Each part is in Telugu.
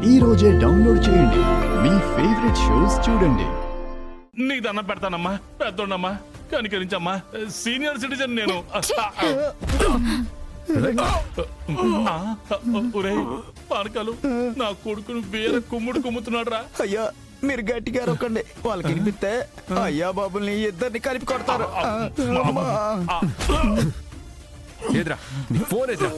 ఈ రోజే డౌన్లోడ్ చేయండి. మీ ఫేవరెట్ షోస్ చూడండి. నీకు దండం పెడతానమ్మా, పెద్దోడమ్మా, కనికరించమ్మా. సీనియర్ సిటిజన్ నేను. ఒరే పానకాలు, నా కొడుకును వేరే కుమ్ముడు కుమ్ముతున్నాడు రా. అయ్యా మీరు గట్టిగా రొక్కండి, వాళ్ళకి వినిపిస్తే అయ్యా బాబుల్ని ఇద్దరిని కలిపి కొడతారు. ఏద్రా నీ ఫోన్ ఏద్రా.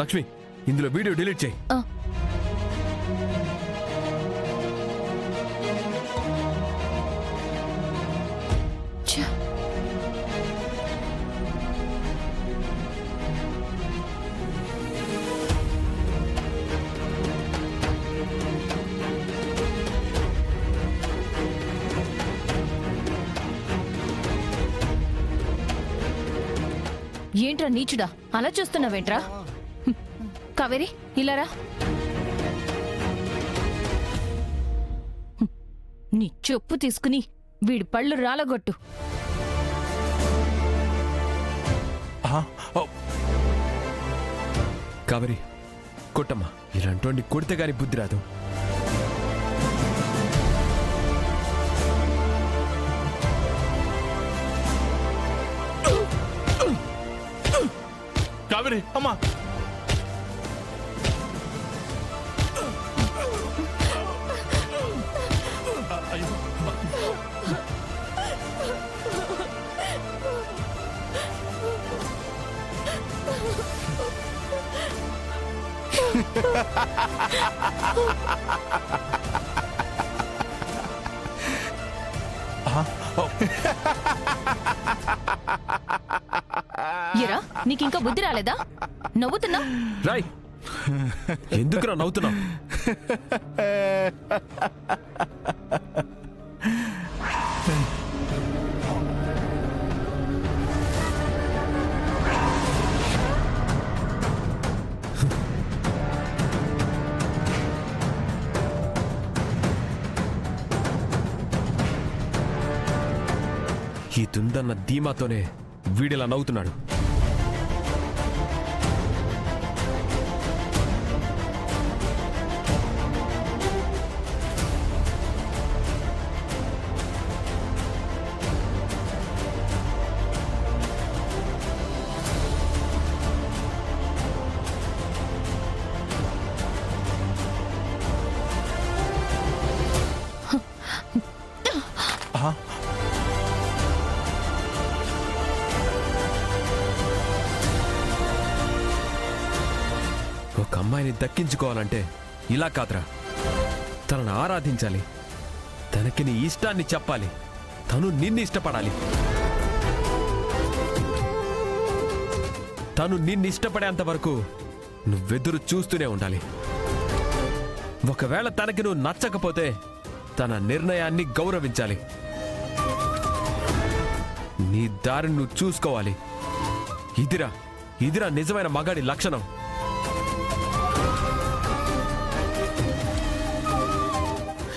లక్ష్మి, ఇందులో వీడియో డిలీట్ చేయి. ఏంట్రా నీచుడా, అలా చూస్తున్నావేంట్రా? కావేరి ఇలారా. నీ చెప్పు తీసుకుని వీడి పళ్ళు రాలగొట్టు. కావేరి కొట్టమ్మా, ఇలాంటి కొడితే గాని బుద్ధి రాదు. కావేరి అమ్మా, ఎరా నీకింకా బుద్ధి రాలేదా? నవ్వుతున్నా రాయ్, ఎందుకురా నవ్వుతున్నా? ఈ దుందన్న ధీమాతోనే వీడిలా నవ్వుతున్నాడు. ఒక అమ్మాయిని దక్కించుకోవాలంటే ఇలా కాదురా, తనను ఆరాధించాలి, తనకి నీ ఇష్టాన్ని చెప్పాలి, తను నిన్ను ఇష్టపడాలి, తను నిన్ను ఇష్టపడేంత వరకు నువ్వెదురు చూస్తూనే ఉండాలి. ఒకవేళ తనకి నువ్వు నచ్చకపోతే తన నిర్ణయాన్ని గౌరవించాలి. నీ దారిని నువ్వు చూసుకోవాలి. ఇదిరా నిజమైన మగాడి లక్షణం.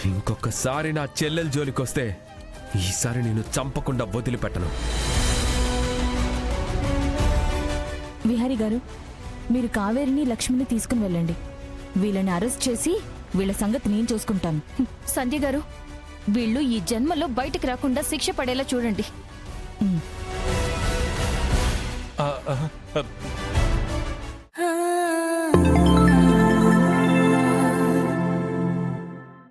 ఇంకొకసారి నా చెల్లెల జోలికొస్తే ఈసారి నేను చంపకుండా వదిలిపెట్టను. విహారీ గారు, మీరు కావేరిని లక్ష్మిని తీసుకుని వెళ్ళండి. వీళ్ళని అరెస్ట్ చేసి వీళ్ళ సంగతి నేను చూసుకుంటాను. సంధ్య గారు, వీళ్ళు ఈ జన్మలో బయటకు రాకుండా శిక్ష పడేలా చూడండి. ఆ